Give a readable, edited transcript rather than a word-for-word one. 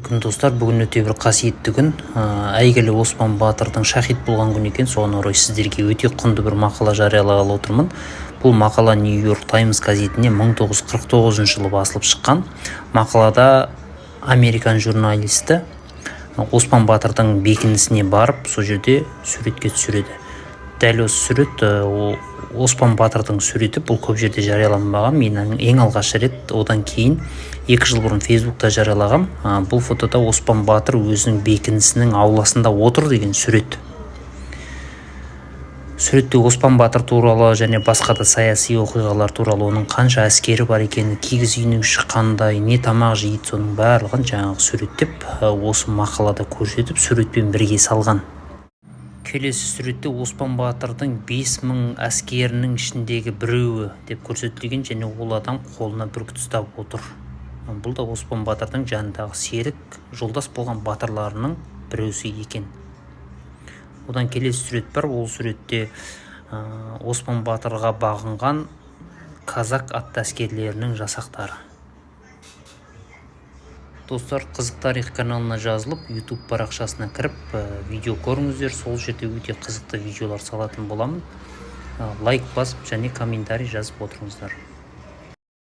күн достар, бүгін өте бір қасиетті күн. Әйгілі Оспан Батырдың шахид болған күн екен. Соған орай сіздерге өте құнды бір мақала жариялағалы отырмын. Бұл мақала Нью-Йорк Таймс газетіне 1949 жылы басылып шыққан. Мақалада американ журналисті Оспан Батырдың бекінісіне барып, сол жерде суретке түсіреді. Дәл осы сурет Оспан Батырдың суреті, бұл көп жерде жарияланбаған. Мен ең алғаш рет одан кейін 2 жыл бұрын Фейсбукта жариялағам. Бұл фотода Оспан Батыр өзінің бекінісінің ауласында отыр деген сурет. Суретте Оспан Батыр туралы және басқа да саяси оқиғалар туралы, оның қанша әскері бар екені, кигіз үйінің іші қандай, не тамақ жейді, соның барлығын жаңағы суреттеп, осы мақалада көрсетіп, суретпен бірге салған. Келесі суретте Оспан Батырдың 5000 әскерінің ішіндегі біреуі деп көрсетілген, және ол адам қолына бүркіт ұстап отыр. Бұл да Оспан Батырдың жанындағы серік, жолдас болған батырларының біреусі екен. Одан келесі сурет бар. Ол суретте Оспан Батырға бағынған казак атты әскерлерінің жасақтары. Достар, Қызық тарих каналына жазылып, YouTube парақшасына кіріп, видео көріңіздер. Сол жерде өте қызықты видеолар салатын боламын. Лайк басып және комментарий жазып отырыңыздар.